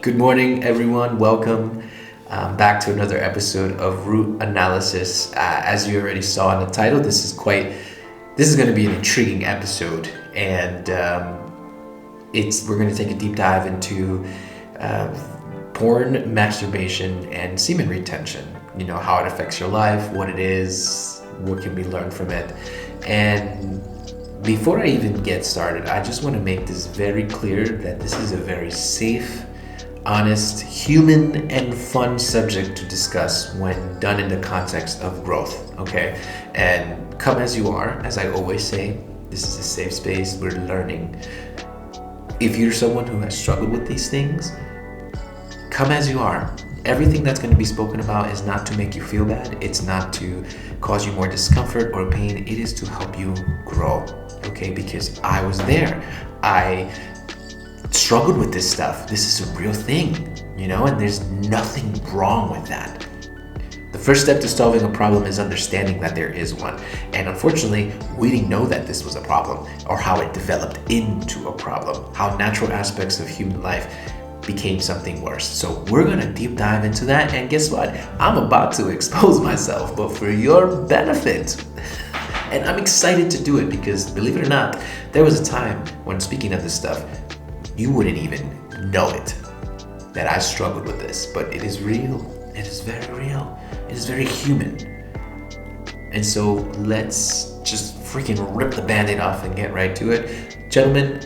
Good morning, everyone. Welcome back to another episode of Root Analysis. As you already saw in the title, this is going to be an intriguing episode, and we're going to take a deep dive into porn, masturbation, and semen retention. You know, how it affects your life, what it is, what can we learn from it. And before I even get started, I just want to make this very clear that this is a very safe, honest, human, and fun subject to discuss when done in the context of growth, okay? And come as you are, as I always say, this is a safe space, we're learning. If you're someone who has struggled with these things, come as you are. Everything that's going to be spoken about is not to make you feel bad, it's not to cause you more discomfort or pain, it is to help you grow, okay? Because I was there. I struggled with this stuff. This is a real thing, you know, and there's nothing wrong with that. The first step to solving a problem is understanding that there is one. And unfortunately, we didn't know that this was a problem or how it developed into a problem, how natural aspects of human life became something worse. So we're gonna deep dive into that, and guess what? I'm about to expose myself, but for your benefit. And I'm excited to do it because, believe it or not, there was a time when, speaking of this stuff, you wouldn't even know it, that I struggled with this, but it is real. It is very real. It is very human. And so let's just freaking rip the band-aid off and get right to it. Gentlemen,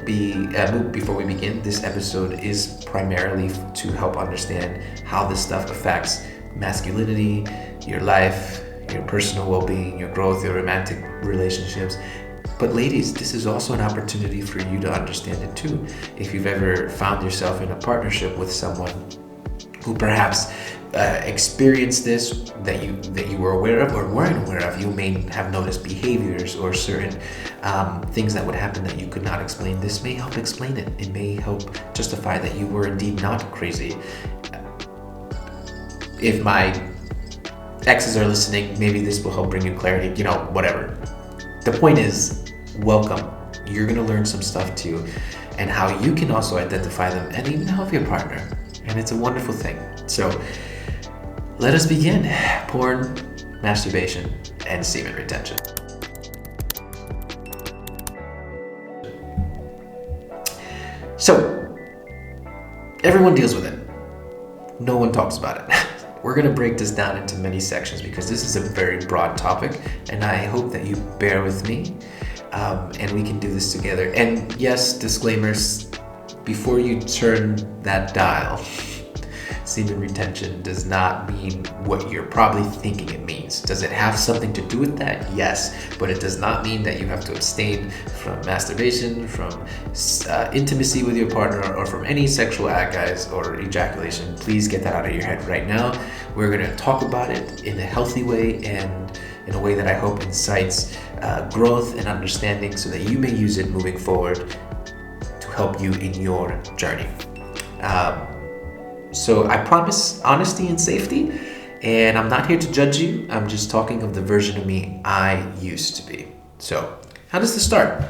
before we begin, this episode is primarily to help understand how this stuff affects masculinity, your life, your personal well-being, your growth, your romantic relationships. But ladies, this is also an opportunity for you to understand it too. If you've ever found yourself in a partnership with someone who perhaps experienced this that you were aware of or weren't aware of, you may have noticed behaviors or certain things that would happen that you could not explain. This may help explain it. It may help justify that you were indeed not crazy. If my exes are listening, maybe this will help bring you clarity, you know, whatever. The point is, welcome. You're going to learn some stuff too, and how you can also identify them and even help your partner. And it's a wonderful thing. So let us begin. Porn, masturbation, and semen retention. So everyone deals with it. No one talks about it. We're going to break this down into many sections because this is a very broad topic, and I hope that you bear with me and we can do this together. And yes, disclaimers, before you turn that dial, semen retention does not mean what you're probably thinking it means. Does it have something to do with that? Yes, but it does not mean that you have to abstain from masturbation, from intimacy with your partner, or from any sexual act, guys, or ejaculation. Please get that out of your head right now. We're going to talk about it in a healthy way and in a way that I hope incites growth and understanding so that you may use it moving forward to help you in your journey. So I promise honesty and safety, and I'm not here to judge you. I'm just talking of the version of me I used to be. So how does this start?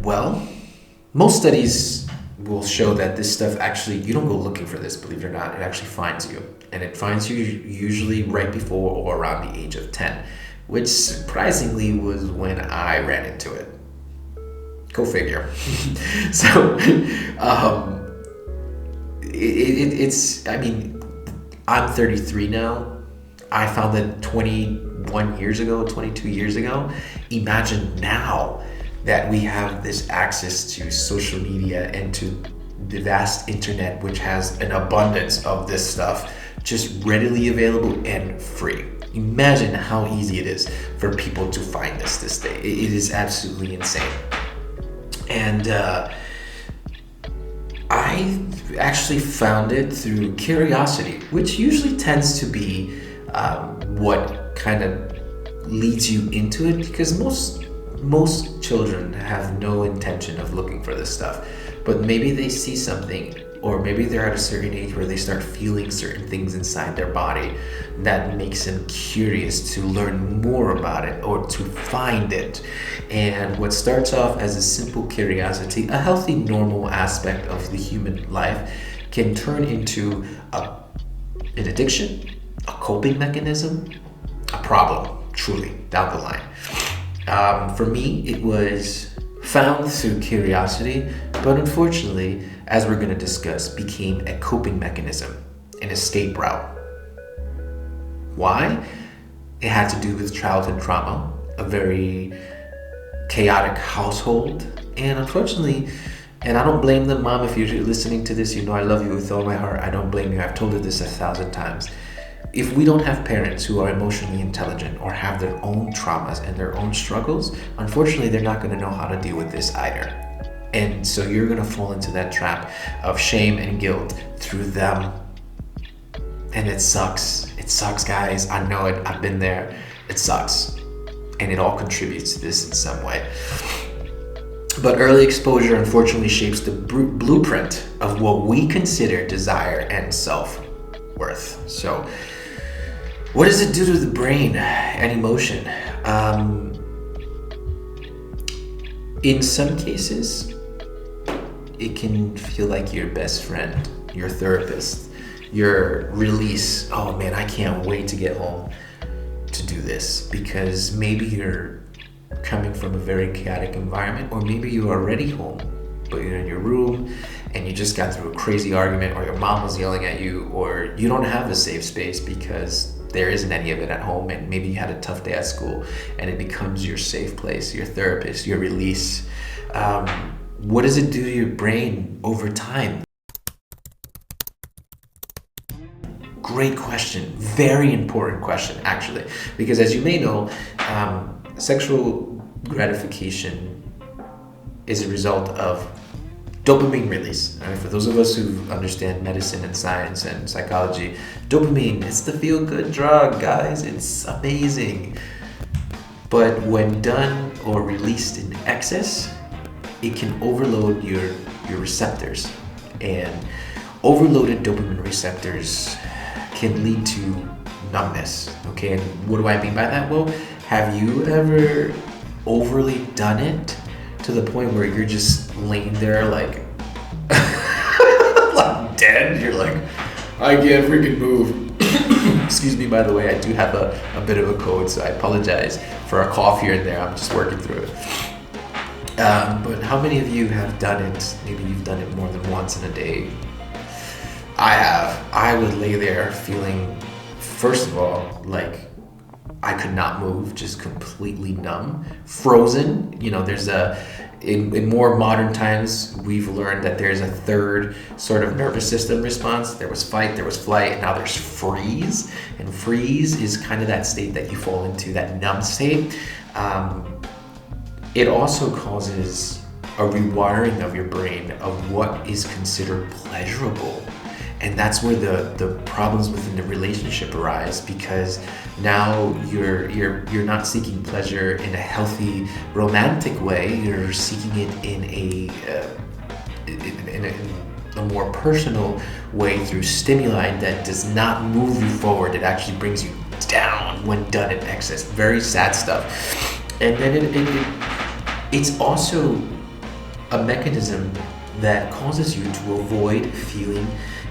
Well, most studies will show that this stuff actually, you don't go looking for this, believe it or not, it actually finds you. And it finds you usually right before or around the age of 10, which surprisingly was when I ran into it. Go figure. So, it's, I mean, I'm 33 now. I found it 21 years ago, 22 years ago. Imagine now that we have this access to social media and to the vast internet, which has an abundance of this stuff just readily available and free. Imagine how easy it is for people to find this day. It is absolutely insane. And I actually found it through curiosity, which usually tends to be what kind of leads you into it, because most children have no intention of looking for this stuff, but maybe they see something or maybe they're at a certain age where they start feeling certain things inside their body that makes them curious to learn more about it or to find it. And what starts off as a simple curiosity, a healthy, normal aspect of the human life, can turn into an addiction, a coping mechanism, a problem, truly, down the line. For me, it was found through curiosity, but unfortunately, as we're going to discuss, became a coping mechanism, an escape route. Why? It had to do with childhood trauma, a very chaotic household, and unfortunately, and I don't blame them, Mom, if you're listening to this, you know I love you with all my heart. I don't blame you. I've told you this 1,000 times. If we don't have parents who are emotionally intelligent or have their own traumas and their own struggles, unfortunately, they're not going to know how to deal with this either. And so you're going to fall into that trap of shame and guilt through them. And it sucks. It sucks, guys. I know it. I've been there. It sucks. And it all contributes to this in some way. But early exposure, unfortunately, shapes the blueprint of what we consider desire and self-worth. So, what does it do to the brain and emotion? In some cases, it can feel like your best friend, your therapist, your release. Oh man, I can't wait to get home to do this, because maybe you're coming from a very chaotic environment, or maybe you're already home, but you're in your room and you just got through a crazy argument, or your mom was yelling at you, or you don't have a safe space because there isn't any of it at home, and maybe you had a tough day at school, and it becomes your safe place, your therapist, your release. What does it do to your brain over time? Great question. Very important question, actually, because as you may know, sexual gratification is a result of dopamine release. For those of us who understand medicine and science and psychology, dopamine is the feel-good drug, guys. It's amazing. But when done or released in excess, it can overload your receptors. And overloaded dopamine receptors can lead to numbness. Okay, and what do I mean by that? Well, have you ever overly done it to the point where you're just laying there like like dead? You're like, I can't freaking move. Excuse me, by the way, I do have a bit of a cold, so I apologize for a cough here and there. I'm just working through it. But how many of you have done it? Maybe you've done it more than once in a day. I have. I would lay there feeling, first of all, like I could not move, just completely numb, frozen. You know, there's in more modern times, we've learned that there's a third sort of nervous system response. There was fight, there was flight, and now there's freeze. And freeze is kind of that state that you fall into, that numb state. It also causes a rewiring of your brain of what is considered pleasurable. And that's where the problems within the relationship arise, because now you're not seeking pleasure in a healthy romantic way. You're seeking it in a more personal way through stimuli that does not move you forward. It actually brings you down when done in excess. Very sad stuff. And then it's also a mechanism that causes you to avoid feeling,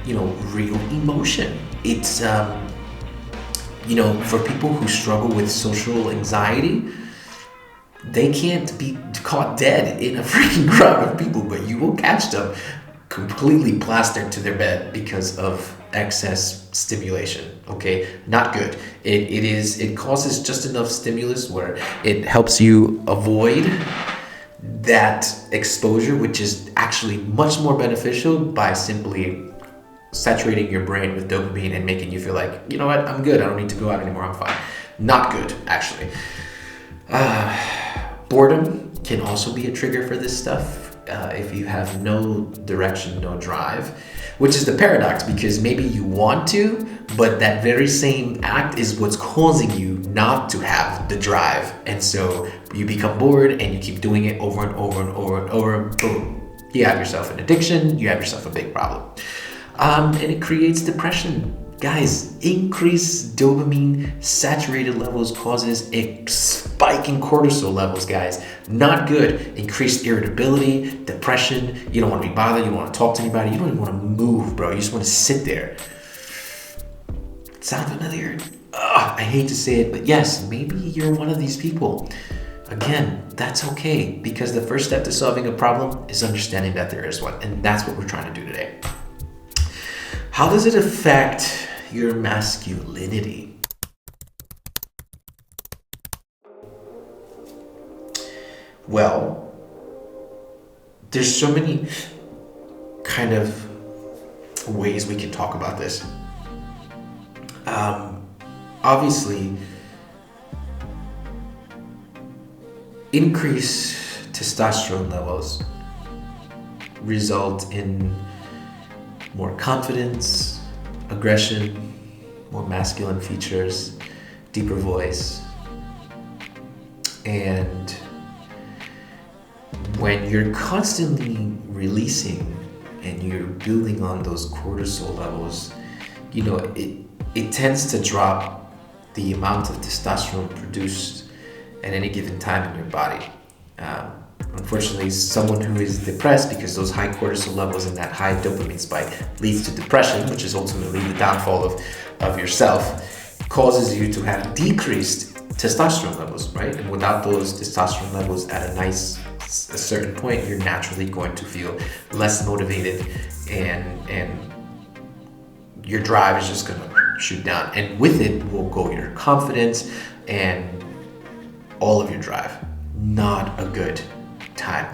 real emotion. It's, for people who struggle with social anxiety, they can't be caught dead in a freaking crowd of people, but you will catch them completely plastered to their bed because of excess stimulation. Okay, not good. It causes just enough stimulus where it helps you avoid that exposure, which is actually much more beneficial by simply saturating your brain with dopamine and making you feel like, you know what, I'm good, I don't need to go out anymore, I'm fine. Not good, actually. Boredom can also be a trigger for this stuff. If you have no direction, no drive, which is the paradox, because maybe you want to, but that very same act is what's causing you not to have the drive. And so you become bored and you keep doing it over and over and over and over. Boom. You have yourself an addiction, you have yourself a big problem. And it creates depression. Guys, increased dopamine saturated levels causes a spike in cortisol levels, guys. Not good. Increased irritability, depression. You don't want to be bothered. You don't want to talk to anybody. You don't even want to move, bro. You just want to sit there. Sound familiar? Ugh, I hate to say it, but yes, maybe you're one of these people. Again, that's okay, because the first step to solving a problem is understanding that there is one, and that's what we're trying to do today. How does it affect your masculinity? Well, there's so many kind of ways we can talk about this. Obviously, increased testosterone levels result in more confidence, aggression, more masculine features, deeper voice. And when you're constantly releasing and you're building on those cortisol levels, it tends to drop the amount of testosterone produced at any given time in your body. Unfortunately, someone who is depressed, because those high cortisol levels and that high dopamine spike leads to depression, which is ultimately the downfall of yourself, causes you to have decreased testosterone levels, right? And without those testosterone levels at a certain point, you're naturally going to feel less motivated, and your drive is just gonna shoot down. And with it will go your confidence and all of your drive. Not a good time.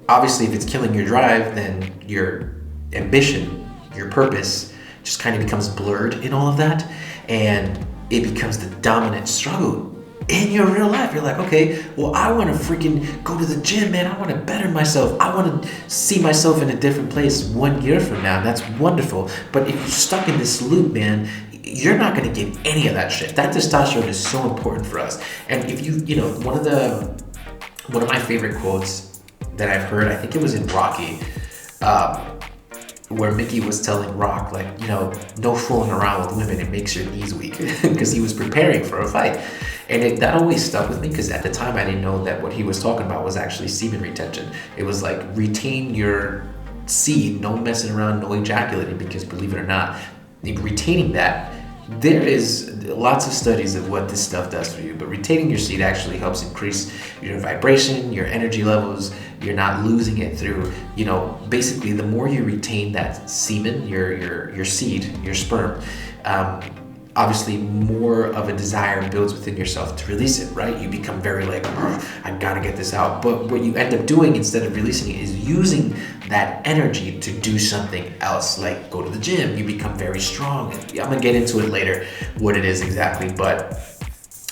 Obviously, if it's killing your drive, then your ambition, your purpose just kind of becomes blurred in all of that, and it becomes the dominant struggle in your real life. You're like, okay, well, I want to freaking go to the gym, man. I want to better myself. I want to see myself in a different place 1 year from now. That's wonderful. But if you're stuck in this loop, man, you're not going to get any of that shit. That testosterone is so important for us. And if one of my favorite quotes that I've heard, I think it was in Rocky, where Mickey was telling Rock, no fooling around with women, it makes your knees weak, because he was preparing for a fight. And that always stuck with me, because at the time I didn't know that what he was talking about was actually semen retention. It was like, retain your seed, no messing around, no ejaculating, because believe it or not, retaining that, there is lots of studies of what this stuff does for you, but retaining your seed actually helps increase your vibration, your energy levels. You're not losing it through, basically the more you retain that semen, your seed, your sperm, obviously more of a desire builds within yourself to release it, right? You become very I gotta get this out. But what you end up doing instead of releasing it is using that energy to do something else, like go to the gym. You become very strong. I'm gonna get into it later, what it is exactly, but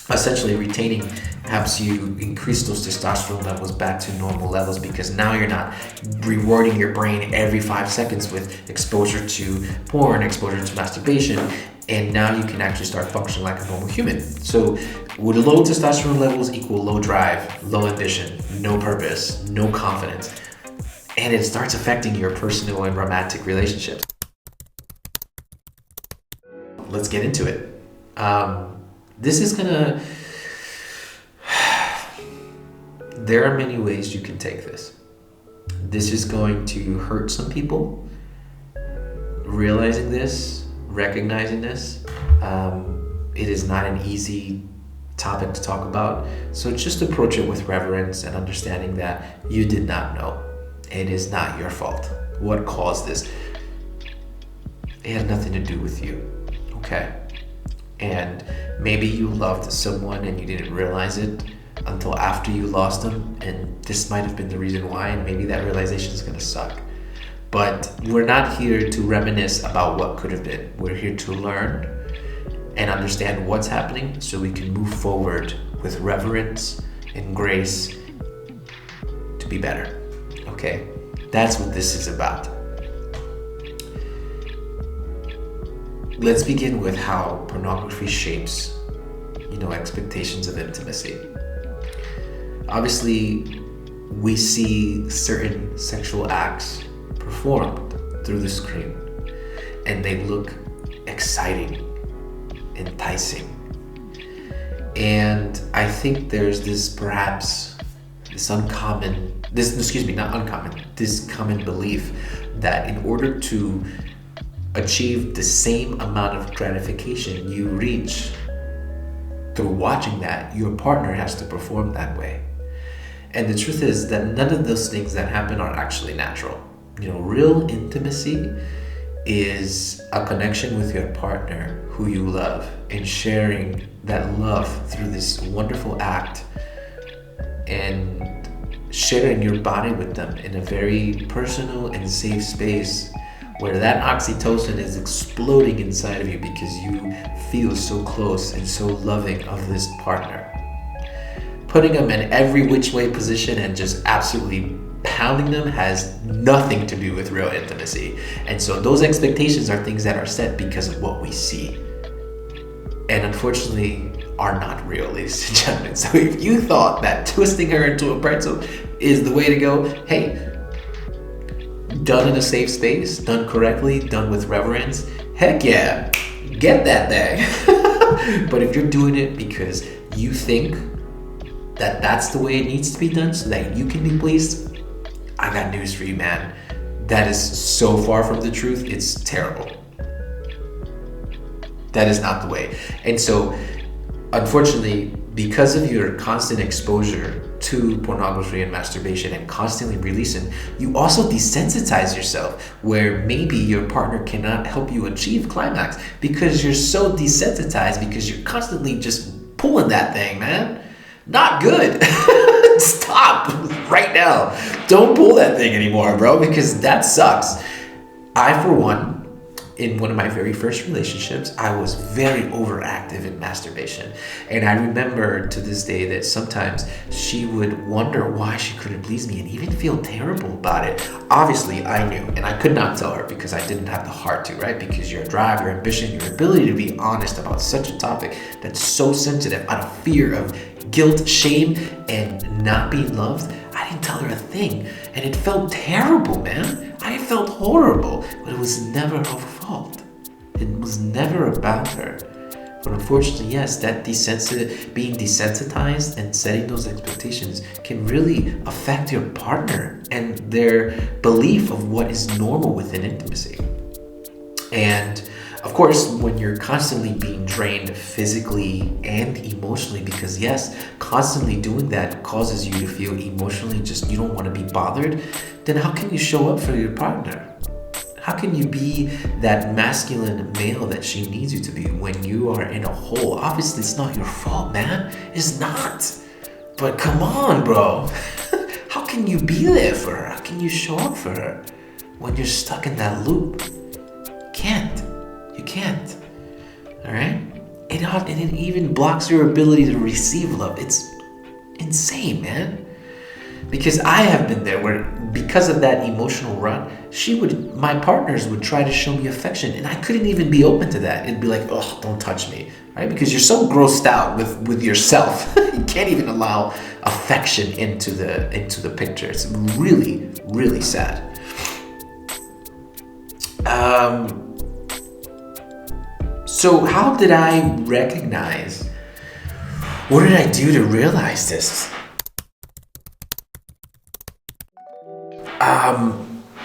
essentially retaining helps you increase those testosterone levels back to normal levels, because now you're not rewarding your brain every 5 seconds with exposure to porn, exposure to masturbation, and now you can actually start functioning like a normal human. So with low testosterone levels equal low drive, low ambition, no purpose, no confidence, and it starts affecting your personal and romantic relationships. Let's get into it. There are many ways you can take this. This is going to hurt some people. Realizing this, recognizing this, it is not an easy topic to talk about. So just approach it with reverence and understanding that you did not know. It is not your fault. What caused this? It had nothing to do with you. Okay? And maybe you loved someone and you didn't realize it until after you lost them, and this might have been the reason why, and maybe that realization is going to suck. But we're not here to reminisce about what could have been. We're here to learn and understand what's happening so we can move forward with reverence and grace to be better. Okay? That's what this is about. Let's begin with how pornography shapes, expectations of intimacy. obviously we see certain sexual acts performed through the screen, and they look exciting, enticing. And I think there's this common belief that in order to achieve the same amount of gratification you reach through watching that, your partner has to perform that way. And the truth is that none of those things that happen are actually natural. Real intimacy is a connection with your partner who you love and sharing that love through this wonderful act and sharing your body with them in a very personal and safe space where that oxytocin is exploding inside of you because you feel so close and so loving of this partner. Putting them in every which way position and just absolutely pounding them has nothing to do with real intimacy. And so those expectations are things that are set because of what we see, and unfortunately are not real, ladies and gentlemen. So if you thought that twisting her into a pretzel is the way to go, hey, done in a safe space, done correctly, done with reverence, heck yeah, get that thing. But if you're doing it because you think that that's the way it needs to be done so that you can be pleased, I got news for you, man. That is so far from the truth, it's terrible. That is not the way. And so, unfortunately, because of your constant exposure to pornography and masturbation and constantly releasing, you also desensitize yourself, where maybe your partner cannot help you achieve climax because you're so desensitized because you're constantly just pulling that thing, man. Not good. Stop right now. Don't pull that thing anymore, bro, because that sucks. I, for one, in one of my very first relationships, I was very overactive in masturbation. And I remember to this day that sometimes she would wonder why she couldn't please me and even feel terrible about it. Obviously, I knew, and I could not tell her because I didn't have the heart to, right? Because your drive, your ambition, your ability to be honest about such a topic that's so sensitive out of fear of guilt, shame, and not being loved, I didn't tell her a thing. And it felt terrible, man. I felt horrible, but it was never her fault. It was never about her. But unfortunately, yes, that being desensitized and setting those expectations can really affect your partner and their belief of what is normal within intimacy. And of course, when you're constantly being drained physically and emotionally, because yes, constantly doing that causes you to feel emotionally you don't want to be bothered, then how can you show up for your partner? How can you be that masculine male that she needs you to be when you are in a hole? Obviously, it's not your fault, man. It's not. But come on, bro. How can you be there for her? How can you show up for her when you're stuck in that loop? You can't. All right? It even blocks your ability to receive love. It's insane, man. Because I have been there where, because of that emotional rut, my partners would try to show me affection, and I couldn't even be open to that. It'd be like, oh, don't touch me, right? Because you're so grossed out with yourself, you can't even allow affection into the picture. It's really, really sad. So how did I recognize? What did I do to realize this?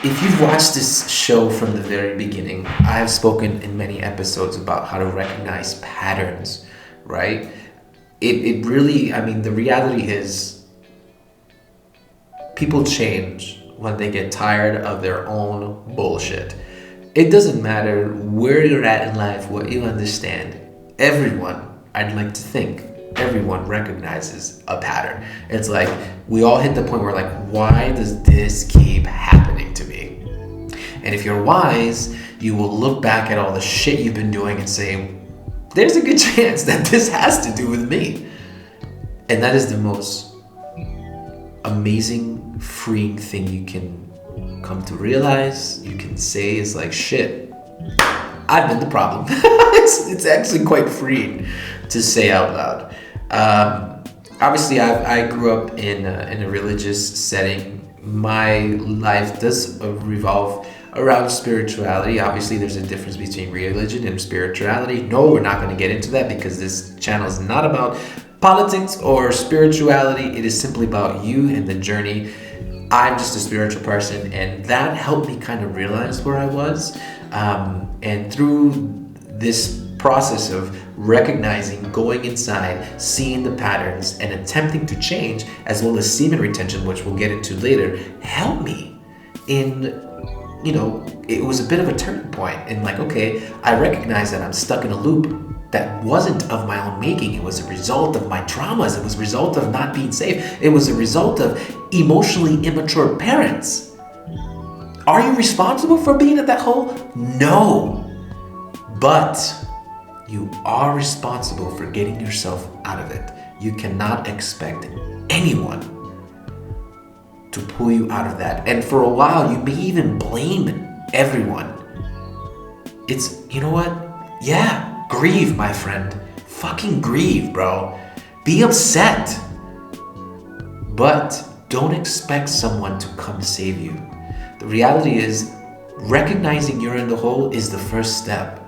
If you've watched this show from the very beginning, I have spoken in many episodes about how to recognize patterns, right? It really, the reality is people change when they get tired of their own bullshit. It doesn't matter where you're at in life, what you understand. Everyone, I'd like to think, everyone recognizes a pattern. It's like we all hit the point where like, why does this keep happening to me? And if you're wise, you will look back at all the shit you've been doing and say, there's a good chance that this has to do with me. And that is the most amazing, freeing thing you can come to realize. You can say is like, shit, I've been the problem. It's actually quite freeing to say out loud. obviously I grew up in a religious setting. My life does revolve around spirituality. Obviously, there's a difference between religion and spirituality. No, we're not going to get into that because this channel is not about politics or spirituality. It is simply about you and the journey. I'm just a spiritual person, and that helped me kind of realize where I was. And through this process of recognizing, going inside, seeing the patterns, and attempting to change, as well as semen retention, which we'll get into later, helped me in, it was a bit of a turning point. And like, okay, I recognize that I'm stuck in a loop that wasn't of my own making. It was a result of my traumas. It was a result of not being safe. It was a result of emotionally immature parents. Are you responsible for being at that hole? No. But you are responsible for getting yourself out of it. You cannot expect anyone to pull you out of that. And for a while, you may even blame everyone. It's, you know what? Yeah, grieve, my friend. Fucking grieve, bro. Be upset. But don't expect someone to come save you. The reality is, recognizing you're in the hole is the first step.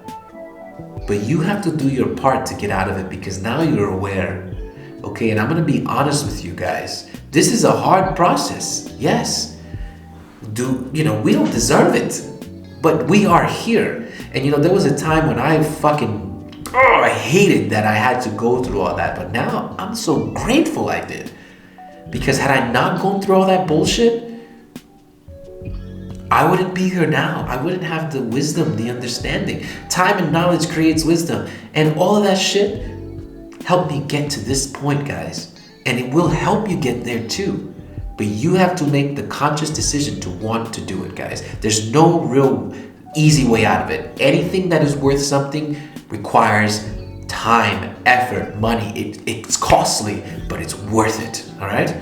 But you have to do your part to get out of it, because now you're aware. Okay, and I'm gonna be honest with you guys. This is a hard process. Yes. We don't deserve it, but we are here. And there was a time when I I hated that I had to go through all that. But now I'm so grateful I did. Because had I not gone through all that bullshit, I wouldn't be here now. I wouldn't have the wisdom, the understanding. Time and knowledge creates wisdom. And all of that shit helped me get to this point, guys. And it will help you get there too. But you have to make the conscious decision to want to do it, guys. There's no real easy way out of it. Anything that is worth something requires time, effort, money. It's costly, but it's worth it, all right?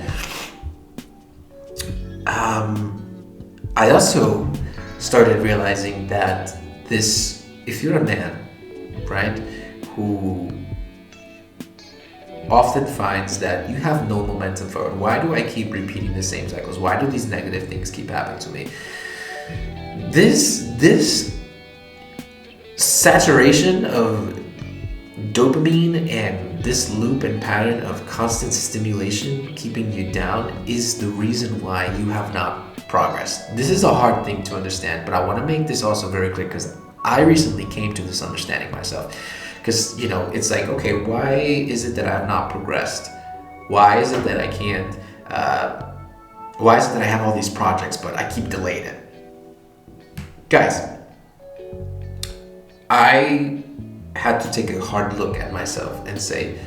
I also started realizing that if you're a man, right, who often finds that you have no momentum forward. Why do I keep repeating the same cycles? Why do these negative things keep happening to me? This saturation of dopamine and this loop and pattern of constant stimulation keeping you down is the reason why you have not progressed. This is a hard thing to understand, but I want to make this also very clear because I recently came to this understanding myself. Because, it's like, okay, why is it that I have not progressed? Why is it that I can't, why is it that I have all these projects, but I keep delaying it? Guys, I had to take a hard look at myself and say,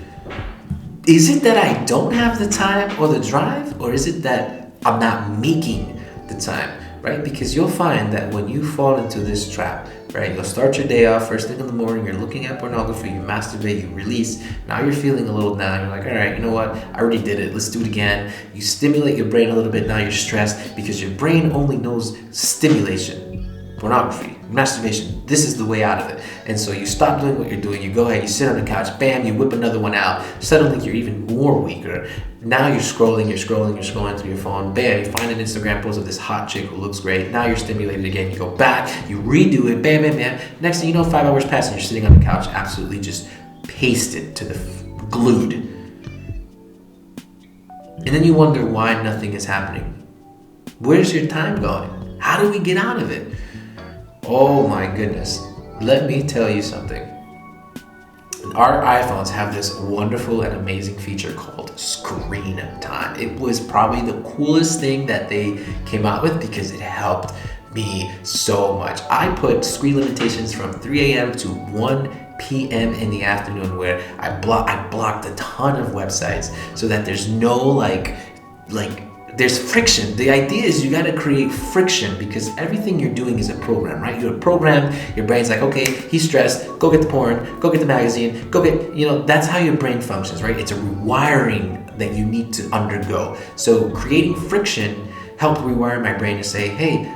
is it that I don't have the time or the drive? Or is it that I'm not making the time, right? Because you'll find that when you fall into this trap, right, you'll start your day off first thing in the morning, you're looking at pornography, you masturbate, you release, now you're feeling a little down, you're like, all right, you know what, I already did it, let's do it again. You stimulate your brain a little bit, now you're stressed because your brain only knows stimulation. Pornography, masturbation, this is the way out of it. And so you stop doing what you're doing, you go ahead, you sit on the couch, bam, you whip another one out. Suddenly you're even more weaker. Now you're scrolling through your phone, bam, you find an Instagram post of this hot chick who looks great. Now you're stimulated again, you go back, you redo it, bam, bam, bam. Next thing you know, 5 hours pass and you're sitting on the couch, absolutely just pasted to the glued. And then you wonder why nothing is happening. Where's your time going? How do we get out of it? Oh my goodness, let me tell you something. Our iPhones have this wonderful and amazing feature called screen time. It was probably the coolest thing that they came out with because it helped me so much. I put screen limitations from 3 a.m. to 1 p.m. in the afternoon where I blocked a ton of websites so that there's no there's friction. The idea is you got to create friction because everything you're doing is a program, right? You're a program, your brain's like, okay, he's stressed, go get the porn, go get the magazine, go get, that's how your brain functions, right? It's a rewiring that you need to undergo. So creating friction helped rewire my brain to say, hey,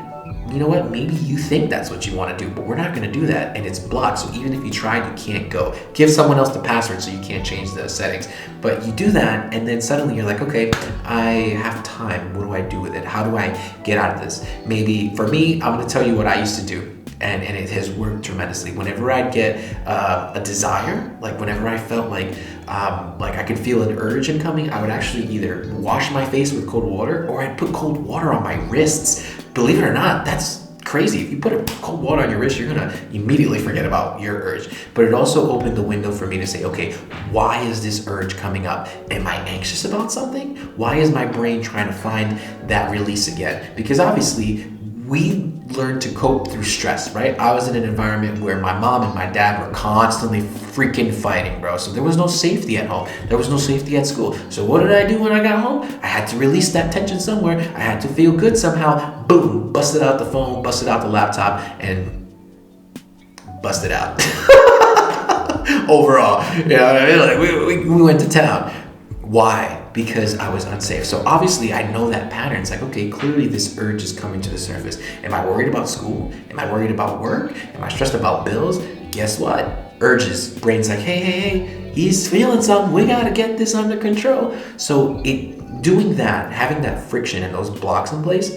you know what, maybe you think that's what you want to do, but we're not going to do that, and it's blocked. So even if you tried, you can't go. Give someone else the password so you can't change the settings. But you do that, and then suddenly you're like, okay, I have time. What do I do with it? How do I get out of this? Maybe for me, I'm going to tell you what I used to do. And it has worked tremendously. Whenever I'd get a desire, like whenever I felt like I could feel an urge incoming, I would actually either wash my face with cold water, or I'd put cold water on my wrists. Believe it or not, that's crazy. If you put a cold water on your wrist, you're gonna immediately forget about your urge. But it also opened the window for me to say, okay, why is this urge coming up? Am I anxious about something? Why is my brain trying to find that release again? Because obviously, we learn to cope through stress, right? I was in an environment where my mom and my dad were constantly freaking fighting, bro. So there was no safety at home. There was no safety at school. So what did I do when I got home? I had to release that tension somewhere. I had to feel good somehow. Boom, busted out the phone, busted out the laptop, and busted out. Overall, you know what I mean? Like we went to town. Why? Because I was unsafe. So obviously I know that pattern. It's like, okay, clearly this urge is coming to the surface. Am I worried about school? Am I worried about work? Am I stressed about bills? Guess what? Urges. Brain's like, hey, he's feeling something. We gotta get this under control. So doing that, having that friction and those blocks in place,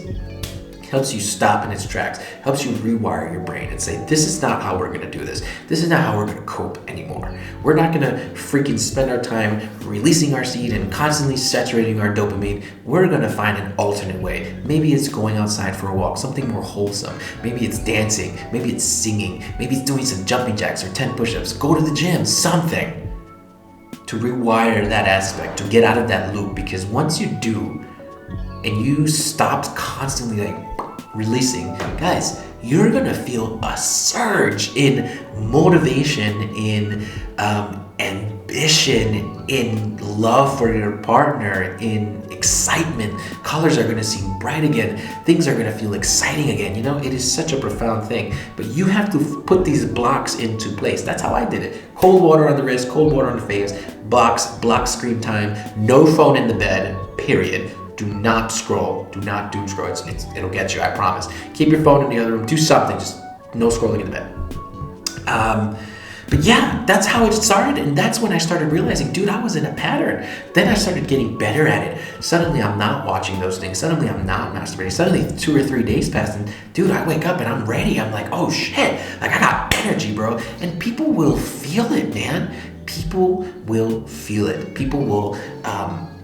helps you stop in its tracks, helps you rewire your brain and say, this is not how we're gonna do this. This is not how we're gonna cope anymore. We're not gonna freaking spend our time releasing our seed and constantly saturating our dopamine. We're gonna find an alternate way. Maybe it's going outside for a walk, something more wholesome. Maybe it's dancing, maybe it's singing, maybe it's doing some jumping jacks or 10 push-ups. Go to the gym, something to rewire that aspect, to get out of that loop. Because once you do, and you stopped constantly releasing, guys, you're gonna feel a surge in motivation, in ambition, in love for your partner, in excitement. Colors are gonna seem bright again. Things are gonna feel exciting again. You know, it is such a profound thing. But you have to put these blocks into place. That's how I did it. Cold water on the wrist, cold water on the face, block screen time, no phone in the bed, period. Do not scroll. Do not doom scroll. It'll get you, I promise. Keep your phone in the other room. Do something. Just no scrolling in the bed. But yeah, that's how it started. And that's when I started realizing, dude, I was in a pattern. Then I started getting better at it. Suddenly I'm not watching those things. Suddenly I'm not masturbating. Suddenly 2 or 3 days passed and dude, I wake up and I'm ready. I'm like, oh shit. Like I got energy, bro. And people will feel it, man. People will feel it. People will,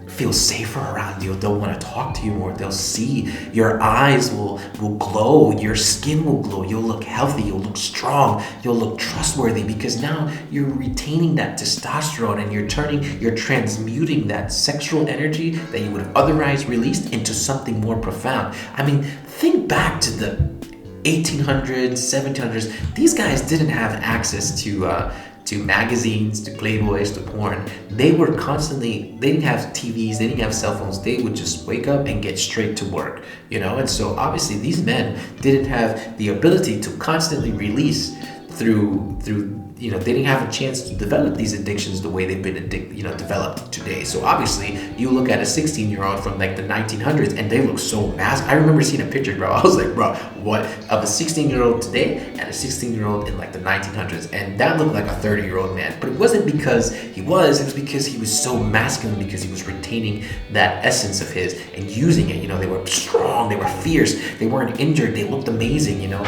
feel safer around you. They'll want to talk to you more. They'll see your eyes will glow. Your skin will glow. You'll look healthy. You'll look strong. You'll look trustworthy because now you're retaining that testosterone and you're transmuting that sexual energy that you would have otherwise released into something more profound. I mean, think back to the 1800s, 1700s. These guys didn't have access to magazines, to Playboys, to porn. They didn't have TVs, they didn't have cell phones. They would just wake up and get straight to work, you know? And so obviously these men didn't have the ability to constantly release through you know, they didn't have a chance to develop these addictions the way they've been developed today. So obviously you look at a 16-year-old from like the 1900s and they look so massive. I remember seeing a picture, bro. I was like, bro, what, of a 16-year-old today and a 16-year-old in like the 1900s, and that looked like a 30-year-old man. But it wasn't because it was because he was so masculine, because he was retaining that essence of his and using it. You know, they were strong, they were fierce, they weren't injured, they looked amazing, you know.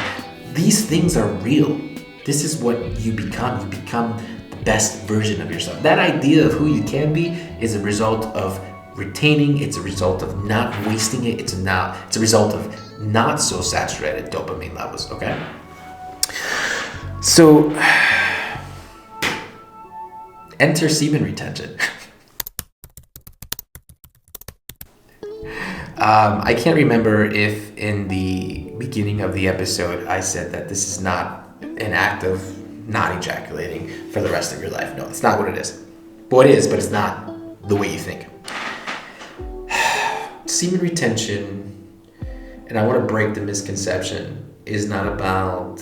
These things are real. This is what you become. You become the best version of yourself. That idea of who you can be is a result of retaining. It's a result of not wasting it. It's a result of not so saturated dopamine levels, okay? So, enter semen retention. I can't remember if in the beginning of the episode I said that this is not an act of not ejaculating for the rest of your life. No, it's not what it is. Well, it is, but it's not the way you think. Semen retention, and I want to break the misconception, is not about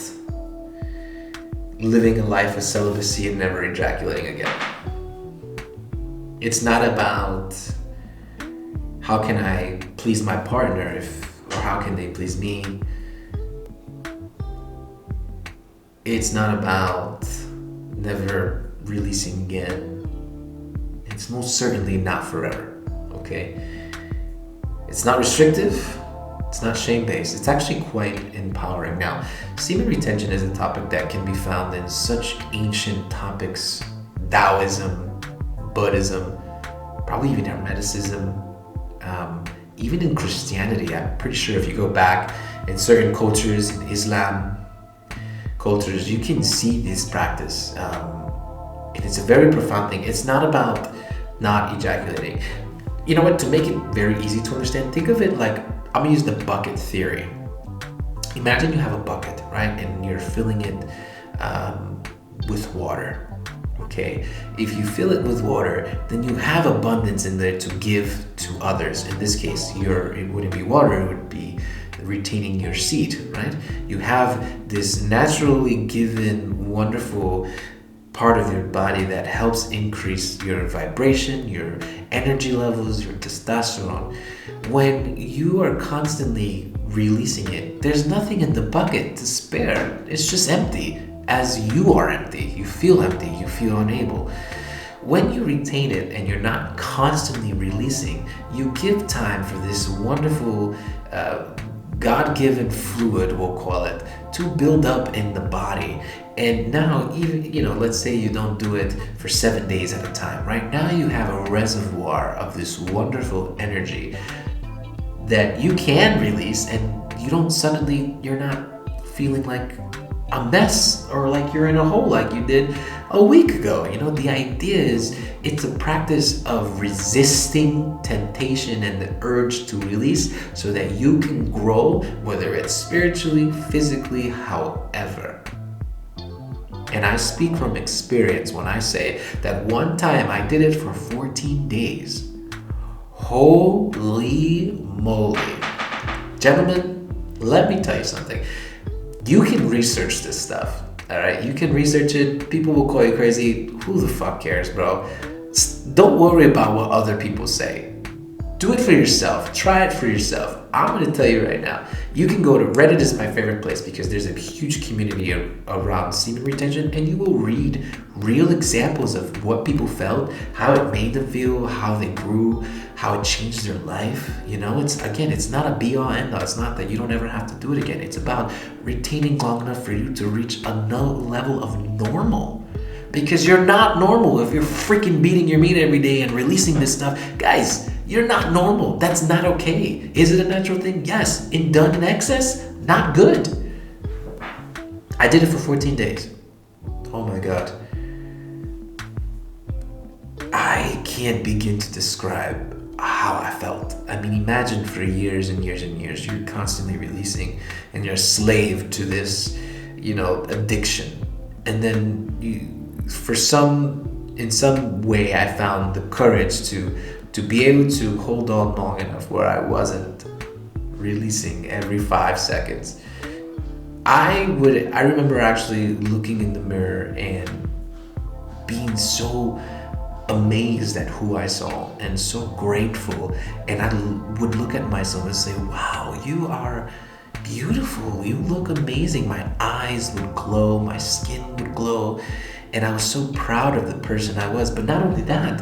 living a life of celibacy and never ejaculating again. It's not about how can I please my partner or how can they please me. It's not about never releasing again. It's most certainly not forever, okay? It's not restrictive. It's not shame-based. It's actually quite empowering. Now, semen retention is a topic that can be found in such ancient topics: Taoism, Buddhism, probably even Hermeticism, even in Christianity. I'm pretty sure if you go back in certain cultures, in Islam cultures, you can see this practice. And it's a very profound thing. It's not about not ejaculating. You know what? To make it very easy to understand, think of it like, I'm gonna use the bucket theory. Imagine you have a bucket, right? And you're filling it with water. Okay, if you fill it with water, then you have abundance in there to give to others. In this case, it wouldn't be water, it would be retaining your seed, right? You have this naturally given, wonderful part of your body that helps increase your vibration, your energy levels, your testosterone. When you are constantly releasing it, there's nothing in the bucket to spare. It's just empty. As you are empty, you feel unable. When you retain it and you're not constantly releasing, you give time for this wonderful God-given fluid, we'll call it, to build up in the body. And now, even, let's say you don't do it for 7 days at a time. Right now you have a reservoir of this wonderful energy that you can release, and you're not feeling like a mess or like you're in a hole like you did a week ago. The idea is it's a practice of resisting temptation and the urge to release so that you can grow, whether it's spiritually, physically, however. And I speak from experience when I say that one time I did it for 14 days. Holy moly. Gentlemen, let me tell you something. You can research this stuff, all right? You can research it. People will call you crazy. Who the fuck cares, bro? Don't worry about what other people say. Do it for yourself. Try it for yourself. I'm going to tell you right now. You can go to Reddit. Is my favorite place because there's a huge community around semen retention, and you will read real examples of what people felt, how it made them feel, how they grew, how it changed their life. It's not a be-all end-all. It's not that you don't ever have to do it again. It's about retaining long enough for you to reach another level of normal. Because you're not normal if you're freaking beating your meat every day and releasing this stuff. Guys, you're not normal. That's not okay. Is it a natural thing? Yes. Done in excess? Not good. I did it for 14 days. Oh my God. I can't begin to describe how I felt. I mean, imagine for years and years and years, you're constantly releasing and you're a slave to this, addiction. And then in some way, I found the courage to be able to hold on long enough where I wasn't releasing every 5 seconds. I remember actually looking in the mirror and being so amazed at who I saw and so grateful. And I would look at myself and say, wow, you are beautiful. You look amazing. My eyes would glow. My skin would glow. And I was so proud of the person I was. But not only that,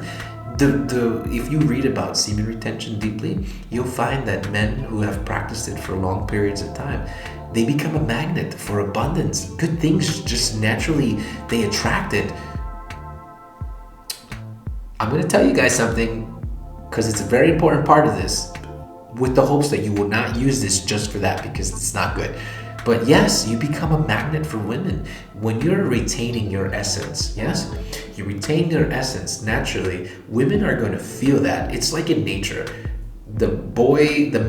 if you read about semen retention deeply, you'll find that men who have practiced it for long periods of time, they become a magnet for abundance. Good things just naturally, they attract it. I'm going to tell you guys something, because it's a very important part of this, with the hopes that you will not use this just for that, because it's not good. But yes, you become a magnet for women when you're retaining your essence. Yes, you retain your essence naturally. Women are going to feel that. It's like in nature. The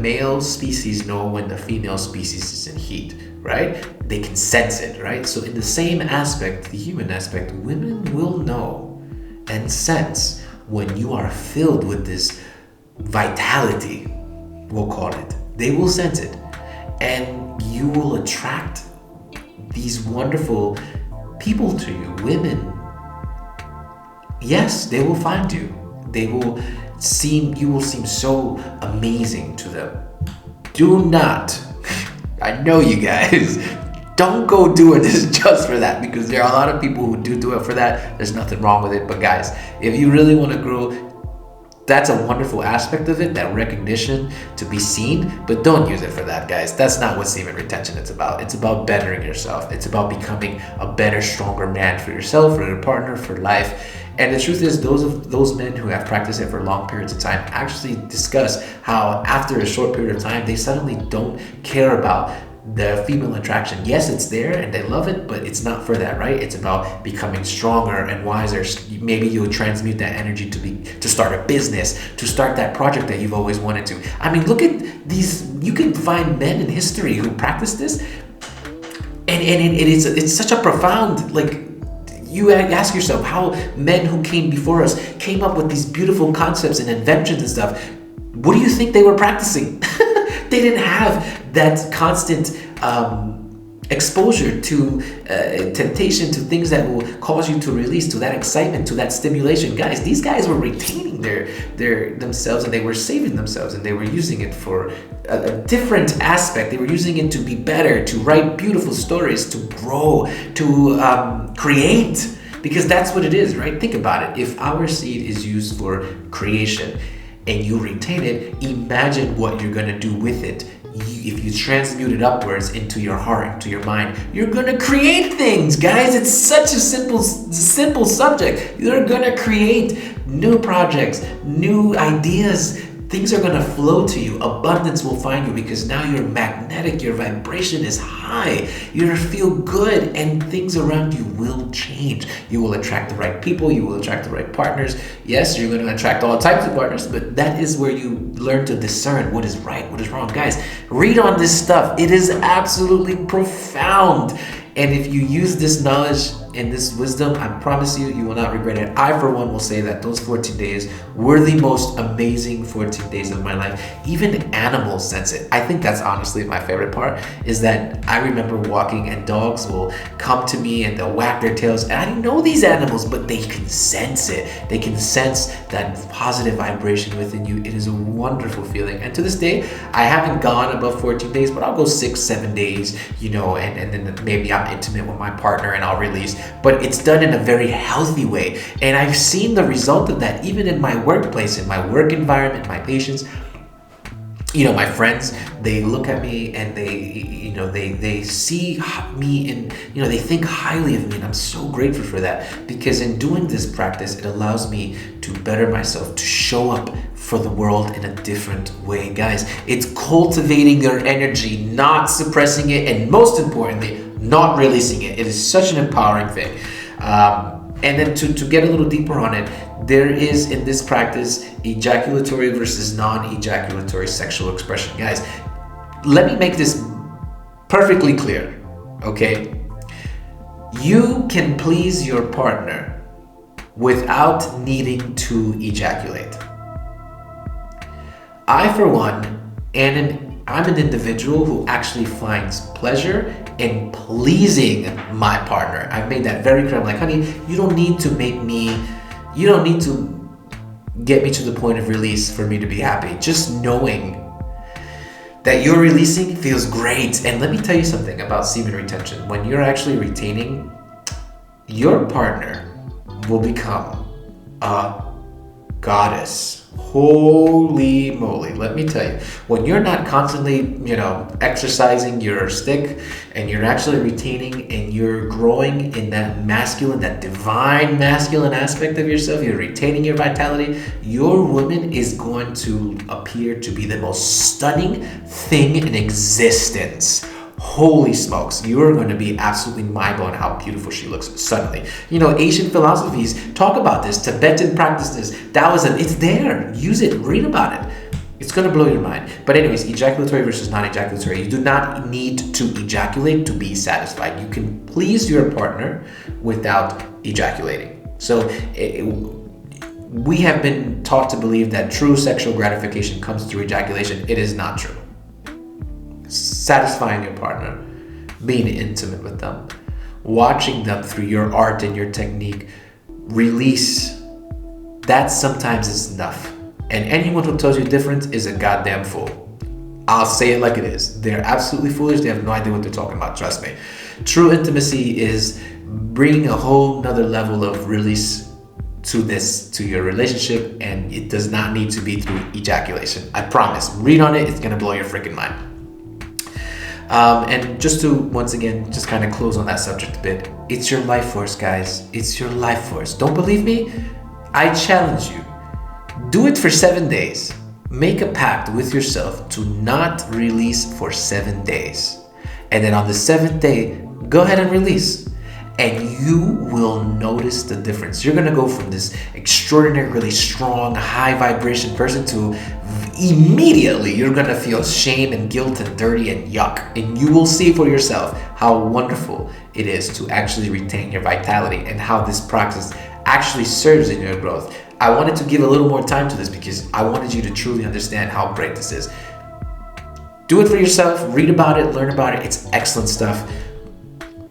male species know when the female species is in heat, right? They can sense it, right? So in the same aspect, the human aspect, women will know and sense when you are filled with this vitality, we'll call it. They will sense it. And you will attract these wonderful people to you, women. Yes, they will find you. You will seem so amazing to them. Do not, I know you guys, don't go doing this just for that, because there are a lot of people who do it for that. There's nothing wrong with it. But guys, if you really want to grow, that's a wonderful aspect of it, that recognition, to be seen, but don't use it for that, guys. That's not what semen retention is about. It's about bettering yourself. It's about becoming a better, stronger man for yourself, for your partner, for life. And the truth is, those men who have practiced it for long periods of time actually discuss how after a short period of time, they suddenly don't care about the female attraction. Yes, it's there and they love it, but it's not for that, right? It's about becoming stronger and wiser. Maybe you'll transmute that energy to start a business, to start that project that you've always wanted to. I mean, look at these. You can find men in history who practice this, and it's such a profound, like, you ask yourself how men who came before us came up with these beautiful concepts and inventions and stuff. What do you think they were practicing? They didn't have that constant exposure to temptation, to things that will cause you to release, to that excitement, to that stimulation. Guys, these guys were retaining their themselves, and they were saving themselves, and they were using it for a different aspect. They were using it to be better, to write beautiful stories, to grow, to create, because that's what it is, right? Think about it. If our seed is used for creation and you retain it, imagine what you're gonna do with it. If you transmute it upwards into your heart, into your mind, you're gonna create things, guys. It's such a simple subject. You're gonna create new projects, new ideas. Things are gonna flow to you. Abundance will find you, because now you're magnetic. Your vibration is high. You're gonna feel good, and things around you will change. You will attract the right people. You will attract the right partners. Yes, you're gonna attract all types of partners, but that is where you learn to discern what is right, what is wrong. Guys, read on this stuff. It is absolutely profound. And if you use this knowledge and this wisdom, I promise you, you will not regret it. I, for one, will say that those 14 days were the most amazing 14 days of my life. Even animals sense it. I think that's honestly my favorite part, is that I remember walking and dogs will come to me and they'll wag their tails. And I know these animals, but they can sense it. They can sense that positive vibration within you. It is a wonderful feeling. And to this day, I haven't gone above 14 days, but I'll go 6-7 days, and then maybe I'm intimate with my partner and I'll release. But it's done in a very healthy way. And I've seen the result of that even in my workplace, in my work environment, my patients. My friends, they look at me and they see me, and they think highly of me, and I'm so grateful for that, because in doing this practice, it allows me to better myself, to show up for the world in a different way. Guys, it's cultivating your energy, not suppressing it, and most importantly, not releasing it. It is such an empowering thing. And then to get a little deeper on it, there is in this practice ejaculatory versus non-ejaculatory sexual expression. Guys, let me make this perfectly clear, okay? You can please your partner without needing to ejaculate. I, for one, I'm an individual who actually finds pleasure in pleasing my partner. I've made that very clear. I'm like, honey, you don't need to get me to the point of release for me to be happy. Just knowing that you're releasing feels great. And let me tell you something about semen retention. When you're actually retaining, your partner will become a goddess. Holy moly, let me tell you, when you're not constantly, exercising your stick, and you're actually retaining and you're growing in that masculine, that divine masculine aspect of yourself, you're retaining your vitality, your woman is going to appear to be the most stunning thing in existence. Holy smokes, you're going to be absolutely mind-blown how beautiful she looks suddenly. Asian philosophies talk about this, Tibetan practices, Taoism, it's there. Use it, read about it. It's going to blow your mind. But anyways, ejaculatory versus non-ejaculatory. You do not need to ejaculate to be satisfied. You can please your partner without ejaculating. So we have been taught to believe that true sexual gratification comes through ejaculation. It is not true. Satisfying your partner, being intimate with them, watching them through your art and your technique release, that sometimes is enough. And anyone who tells you different is a goddamn fool. I'll say it like it is. They're absolutely foolish. They have no idea what they're talking about. Trust me. True intimacy is bringing a whole nother level of release to your relationship, and it does not need to be through ejaculation. I promise. Read on it. It's gonna blow your freaking mind. And just to once again just kind of close on that subject a bit, it's your life force, guys. It's your life force. Don't believe me? I challenge you. Do it for 7 days. Make a pact with yourself to not release for 7 days. And then on the 7th day, go ahead and release. And you will notice the difference. You're gonna go from this extraordinary, really strong, high vibration person to immediately you're gonna feel shame and guilt and dirty and yuck. And you will see for yourself how wonderful it is to actually retain your vitality and how this practice actually serves in your growth. I wanted to give a little more time to this because I wanted you to truly understand how great this is. Do it for yourself, read about it, learn about it. It's excellent stuff.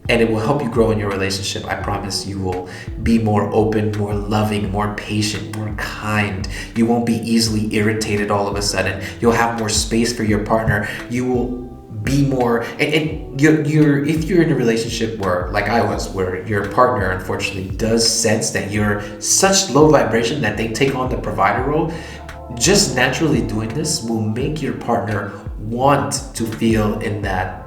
And it will help you grow in your relationship. I promise you will be more open, more loving, more patient, more kind. You won't be easily irritated all of a sudden. You'll have more space for your partner. You will be more, and you're if you're in a relationship where, like I was, where your partner unfortunately does sense that you're such low vibration that they take on the provider role, just naturally doing this will make your partner want to be in that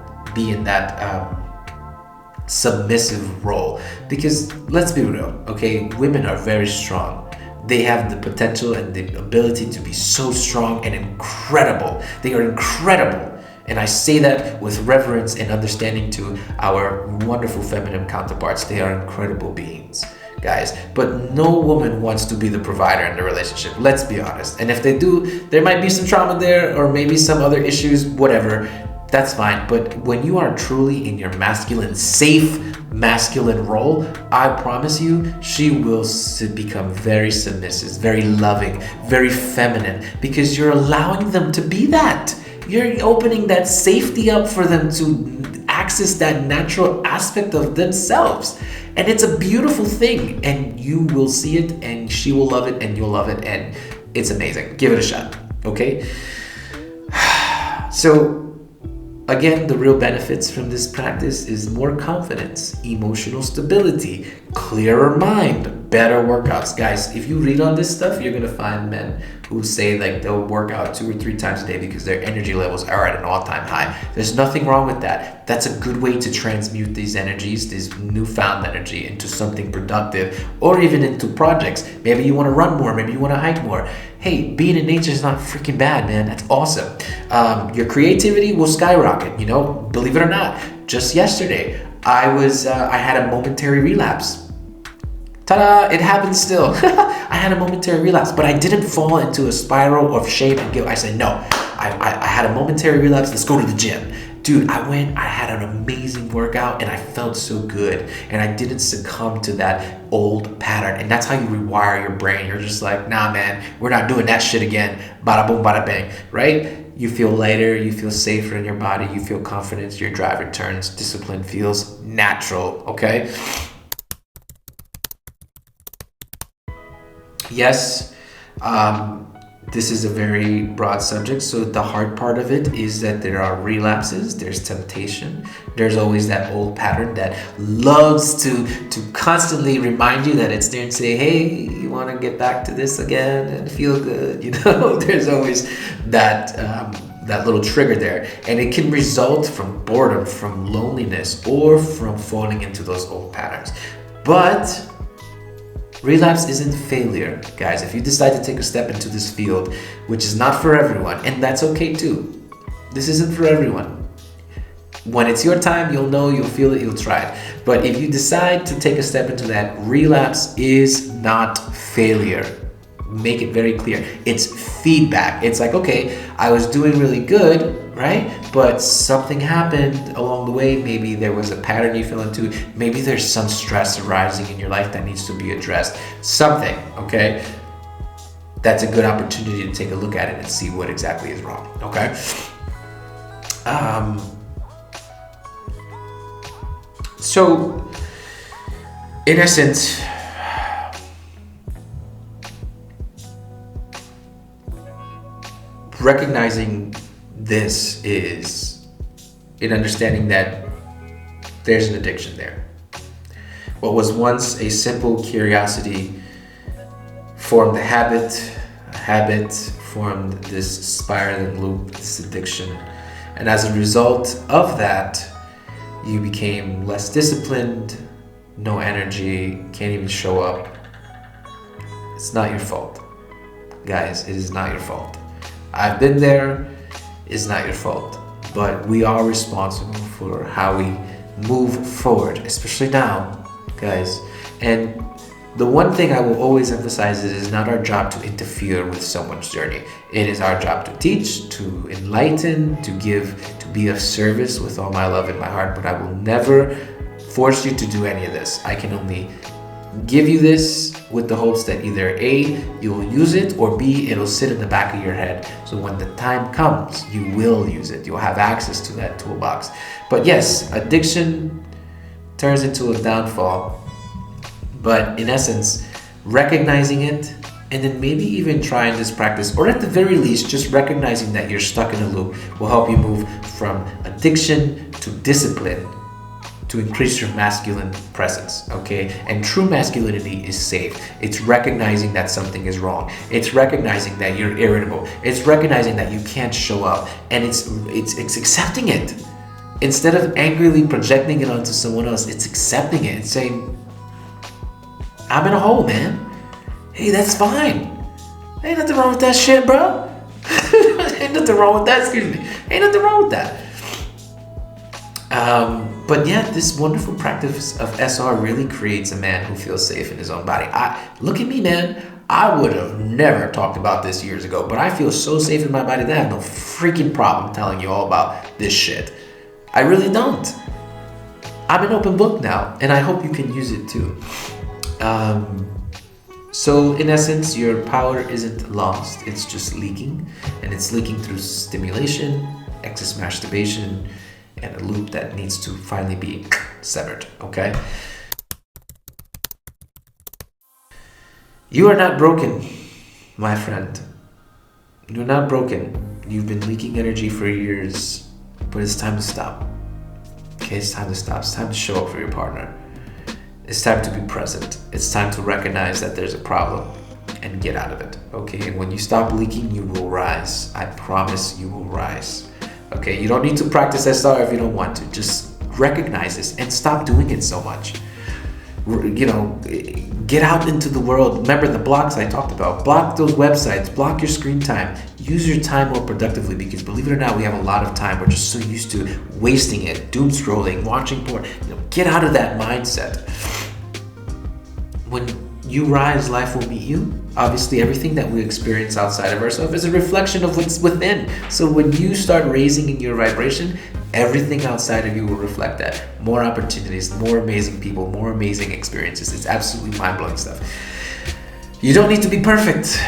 submissive role. Because let's be real, okay, women are very strong. They have the potential and the ability to be so strong and incredible. They are incredible. And I say that with reverence and understanding to our wonderful feminine counterparts. They are incredible beings, guys. But no woman wants to be the provider in the relationship. Let's be honest. And if they do, there might be some trauma there or maybe some other issues, whatever. That's fine. But when you are truly in your masculine, safe masculine role, I promise you, she will become very submissive, very loving, very feminine, because you're allowing them to be that. You're opening that safety up for them to access that natural aspect of themselves. And it's a beautiful thing. And you will see it, and she will love it, and you'll love it. And it's amazing. Give it a shot. Okay? So, again, the real benefits from this practice is more confidence, emotional stability, clearer mind, better workouts. Guys, if you read on this stuff, you're gonna find men who say like they'll work out 2 or 3 times a day because their energy levels are at an all-time high. There's nothing wrong with that. That's a good way to transmute these energies, this newfound energy, into something productive, or even into projects. Maybe you want to run more, maybe you want to hike more. Hey, being in nature is not freaking bad, man. That's awesome. Your creativity will skyrocket, you know, believe it or not. Just yesterday, I had a momentary relapse. Ta-da, it happens still. I had a momentary relapse, but I didn't fall into a spiral of shame and guilt. I said, no, I had a momentary relapse. Let's go to the gym. Dude, I had an amazing workout and I felt so good. And I didn't succumb to that old pattern. And that's how you rewire your brain. You're just like, nah, man, we're not doing that shit again. Bada boom, bada bang, right? You feel lighter, you feel safer in your body, you feel confidence, your drive returns, discipline feels natural, okay? Yes, this is a very broad subject, so the hard part of it is that there are relapses, there's temptation, there's always that old pattern that loves to constantly remind you that it's there and say, hey, you want to get back to this again and feel good, you know. There's always that little trigger there, and it can result from boredom, from loneliness, or from falling into those old patterns. But relapse isn't failure, guys. If you decide to take a step into this field, which is not for everyone, and that's okay too. This isn't for everyone. When it's your time, you'll know, you'll feel it, you'll try it. But if you decide to take a step into that, relapse is not failure. Make it very clear. It's feedback. It's like, okay, I was doing really good, right? But something happened along the way. Maybe there was a pattern you fell into. Maybe there's some stress arising in your life that needs to be addressed. Something, okay? That's a good opportunity to take a look at it and see what exactly is wrong, okay? So, in essence, recognizing this is in understanding that there's an addiction there. What was once a simple curiosity formed a habit formed this spiraling loop, this addiction. And as a result of that, you became less disciplined, no energy, can't even show up. It's not your fault. Guys, it is not your fault. I've been there, it's not your fault. But we are responsible for how we move forward, especially now, guys. And the one thing I will always emphasize is it is not our job to interfere with someone's journey. It is our job to teach, to enlighten, to give, to be of service with all my love in my heart, but I will never force you to do any of this. I can only give you this with the hopes that either A, you will use it, or B, it'll sit in the back of your head. So when the time comes, you will use it. You'll have access to that toolbox. But yes, addiction turns into a downfall. But in essence, recognizing it and then maybe even trying this practice, or at the very least, just recognizing that you're stuck in a loop will help you move from addiction to discipline to increase your masculine presence, okay? And true masculinity is safe. It's recognizing that something is wrong. It's recognizing that you're irritable. It's recognizing that you can't show up, and it's accepting it. Instead of angrily projecting it onto someone else, it's accepting it and saying, I'm in a hole, man. Hey, that's fine. Ain't nothing wrong with that shit, bro. Ain't nothing wrong with that, excuse me. Ain't nothing wrong with that. But yeah, this wonderful practice of SR really creates a man who feels safe in his own body. Look at me, man. I would have never talked about this years ago, but I feel so safe in my body that I have no freaking problem telling you all about this shit. I really don't. I'm an open book now, and I hope you can use it too. So in essence, your power isn't lost, it's just leaking, and it's leaking through stimulation, excess masturbation, and a loop that needs to finally be severed, okay? You are not broken, my friend. You're not broken. You've been leaking energy for years, but it's time to stop. Okay, it's time to stop. It's time to show up for your partner. It's time to be present. It's time to recognize that there's a problem and get out of it, okay? And when you stop leaking, you will rise. I promise you will rise, okay? You don't need to practice SR if you don't want to. Just recognize this and stop doing it so much. You know, get out into the world. Remember the blocks I talked about. Block those websites. Block your screen time. Use your time more productively, because believe it or not, we have a lot of time. We're just so used to wasting it, doom scrolling, watching porn. You know, get out of that mindset. When you rise, life will meet you. Obviously, everything that we experience outside of ourselves is a reflection of what's within. So when you start raising in your vibration, everything outside of you will reflect that. More opportunities, more amazing people, more amazing experiences. It's absolutely mind-blowing stuff. You don't need to be perfect.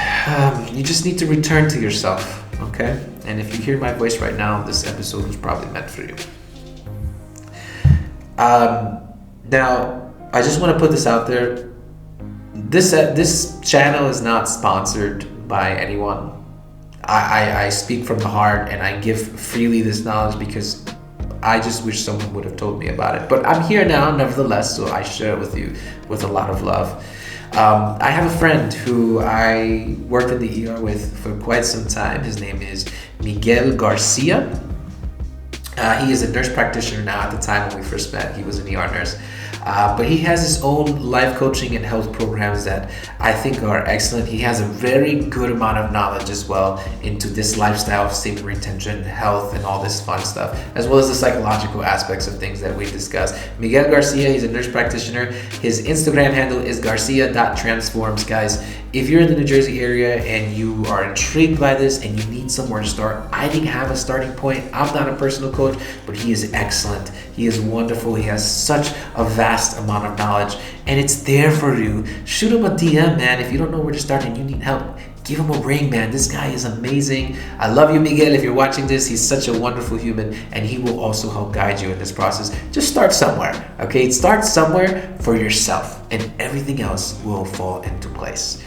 You just need to return to yourself, okay? And if you hear my voice right now, this episode was probably meant for you. Now, I just want to put this out there. This channel is not sponsored by anyone. I speak from the heart, and I give freely this knowledge because I just wish someone would have told me about it. But I'm here now, nevertheless, so I share it with you with a lot of love. I have a friend who I worked in the ER with for quite some time. His name is Miguel Garcia. He is a nurse practitioner now. At the time when we first met, he was an ER nurse. But he has his own life coaching and health programs that I think are excellent. He has a very good amount of knowledge as well into this lifestyle of semen retention, health, and all this fun stuff, as well as the psychological aspects of things that we discuss. Miguel Garcia, he's a nurse practitioner. His Instagram handle is garcia.transforms. Guys, if you're in the New Jersey area and you are intrigued by this and you need somewhere to start, I didn't have a starting point. I'm not a personal coach, but he is excellent. He is wonderful. He has such a vast amount of knowledge, and it's there for you. Shoot him a DM, man. If you don't know where to start and you need help, give him a ring, man. This guy is amazing. I love you, Miguel. If you're watching this, he's such a wonderful human, and he will also help guide you in this process. Just start somewhere, okay? Start somewhere for yourself, and everything else will fall into place.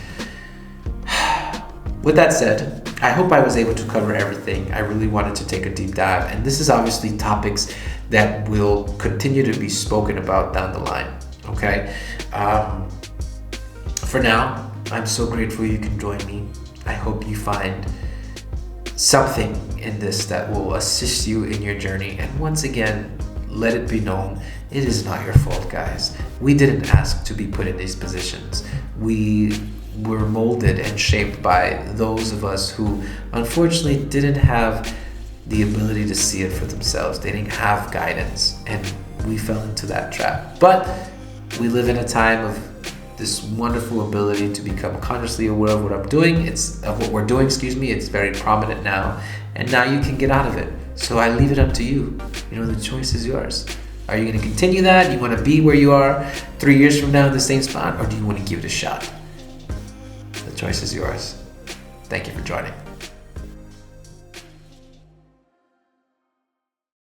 With that said, I hope I was able to cover everything. I really wanted to take a deep dive, and this is obviously topics that will continue to be spoken about down the line. Okay. For now, I'm so grateful you can join me. I hope you find something in this that will assist you in your journey. And once again, let it be known, it is not your fault, guys. We didn't ask to be put in these positions. We were molded and shaped by those of us who unfortunately didn't have the ability to see it for themselves. They didn't have guidance, and we fell into that trap. But we live in a time of this wonderful ability to become consciously aware of what I'm doing. It's very prominent now, and now you can get out of it. So I leave it up to you. The choice is yours. Are you going to continue that? You want to be where you are 3 years from now in the same spot, or do you want to give it a shot? The choice is yours. Thank you for joining.